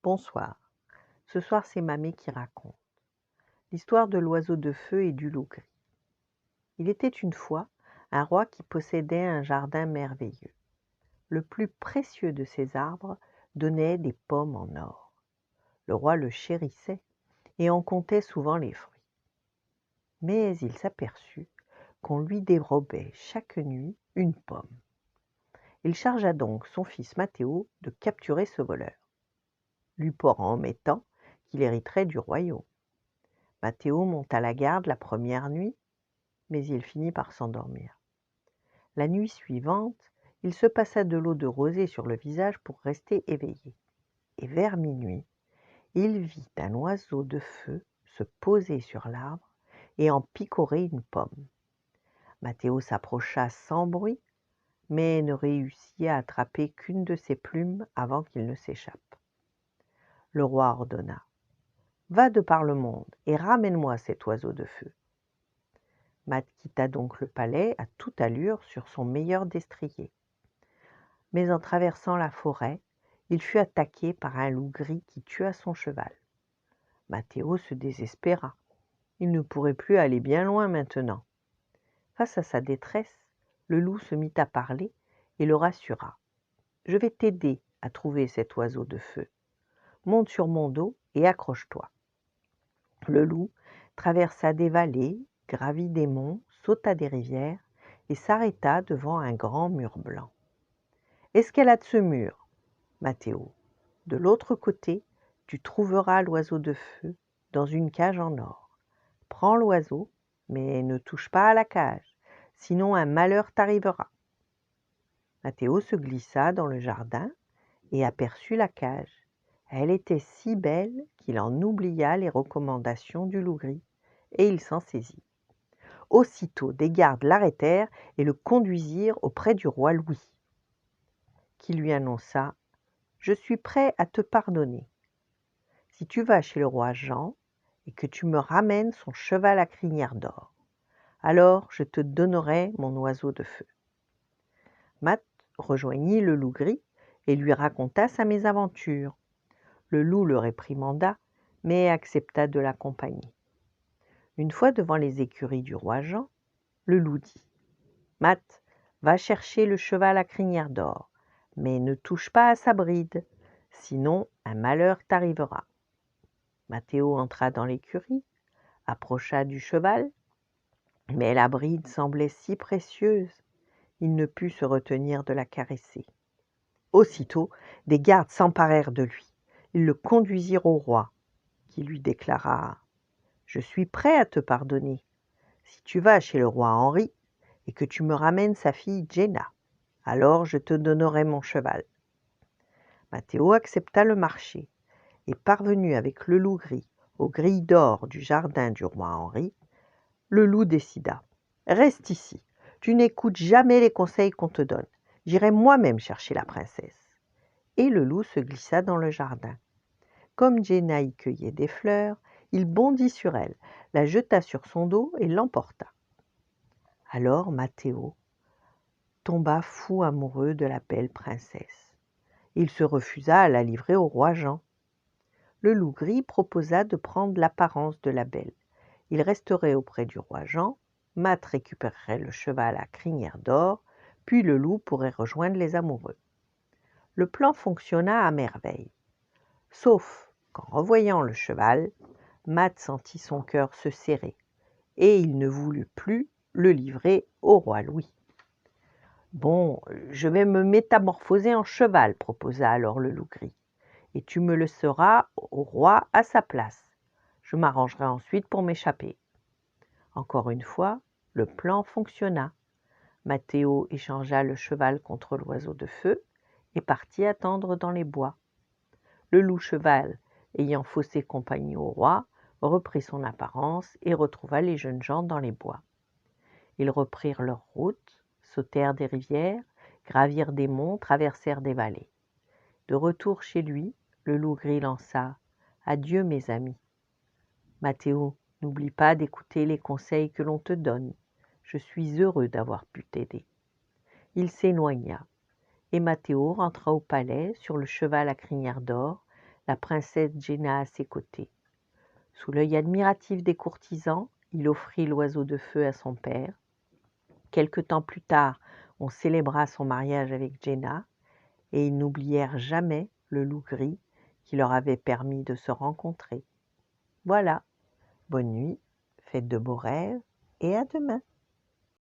Bonsoir. Ce soir, c'est Mamé qui raconte l'histoire de l'oiseau de feu et du loup gris. Il était une fois un roi qui possédait un jardin merveilleux. Le plus précieux de ses arbres donnait des pommes en or. Le roi le chérissait et en comptait souvent les fruits. Mais il s'aperçut qu'on lui dérobait chaque nuit une pomme. Il chargea donc son fils Matteo de capturer ce voleur, lui promettant qu'il hériterait du royaume. Matteo monta la garde la première nuit, mais il finit par s'endormir. La nuit suivante, il se passa de l'eau de rosée sur le visage pour rester éveillé. Et vers minuit, il vit un oiseau de feu se poser sur l'arbre et en picorer une pomme. Matteo s'approcha sans bruit, mais ne réussit à attraper qu'une de ses plumes avant qu'il ne s'échappe. Le roi ordonna : « Va de par le monde et ramène-moi cet oiseau de feu. » Matt quitta donc le palais à toute allure sur son meilleur destrier. Mais en traversant la forêt, il fut attaqué par un loup gris qui tua son cheval. Matteo se désespéra. Il ne pourrait plus aller bien loin maintenant. Face à sa détresse, le loup se mit à parler et le rassura. « Je vais t'aider à trouver cet oiseau de feu. Monte sur mon dos et accroche-toi. » Le loup traversa des vallées, gravit des monts, sauta des rivières et s'arrêta devant un grand mur blanc. « Escalade ce mur, Matteo. De l'autre côté, tu trouveras l'oiseau de feu dans une cage en or. Prends l'oiseau, mais ne touche pas à la cage, sinon un malheur t'arrivera. » Matteo se glissa dans le jardin et aperçut la cage. Elle était si belle qu'il en oublia les recommandations du loup gris, et il s'en saisit. Aussitôt, des gardes l'arrêtèrent et le conduisirent auprès du roi Louis, qui lui annonça : « Je suis prêt à te pardonner. Si tu vas chez le roi Jean et que tu me ramènes son cheval à crinière d'or, alors je te donnerai mon oiseau de feu. » Matt rejoignit le loup gris et lui raconta sa mésaventure. Le loup le réprimanda, mais accepta de l'accompagner. Une fois devant les écuries du roi Jean, le loup dit : « Matt, va chercher le cheval à crinière d'or, mais ne touche pas à sa bride, sinon un malheur t'arrivera. » Matteo entra dans l'écurie, approcha du cheval, mais la bride semblait si précieuse, il ne put se retenir de la caresser. Aussitôt, des gardes s'emparèrent de lui. Ils le conduisirent au roi, qui lui déclara : « Je suis prêt à te pardonner, si tu vas chez le roi Henri et que tu me ramènes sa fille Jenna. Alors je te donnerai mon cheval. » Matteo accepta le marché, et parvenu avec le loup gris aux grilles d'or du jardin du roi Henri, le loup décida : « Reste ici, tu n'écoutes jamais les conseils qu'on te donne. J'irai moi-même chercher la princesse. » Et le loup se glissa dans le jardin. Comme Jenna y cueillait des fleurs, il bondit sur elle, la jeta sur son dos et l'emporta. Alors Matteo tomba fou amoureux de la belle princesse. Il se refusa à la livrer au roi Jean. Le loup gris proposa de prendre l'apparence de la belle. Il resterait auprès du roi Jean, Matt récupérerait le cheval à crinière d'or, puis le loup pourrait rejoindre les amoureux. Le plan fonctionna à merveille. Sauf qu'en revoyant le cheval, Matt sentit son cœur se serrer, et il ne voulut plus le livrer au roi Louis. « Bon, je vais me métamorphoser en cheval, » proposa alors le loup gris, « et tu me le seras au roi à sa place. Je m'arrangerai ensuite pour m'échapper. » Encore une fois, le plan fonctionna. Matteo échangea le cheval contre l'oiseau de feu et partit attendre dans les bois. Le loup-cheval, ayant faussé compagnie au roi, reprit son apparence et retrouva les jeunes gens dans les bois. Ils reprirent leur route, sautèrent des rivières, gravirent des monts, traversèrent des vallées. De retour chez lui, le loup gris lança : « Adieu mes amis. Matteo, n'oublie pas d'écouter les conseils que l'on te donne. Je suis heureux d'avoir pu t'aider. » Il s'éloigna, et Matteo rentra au palais sur le cheval à crinière d'or, la princesse Jenna à ses côtés. Sous l'œil admiratif des courtisans, il offrit l'oiseau de feu à son père. Quelque temps plus tard, on célébra son mariage avec Jenna, et ils n'oublièrent jamais le loup gris qui leur avait permis de se rencontrer. Voilà, bonne nuit, faites de beaux rêves, et à demain.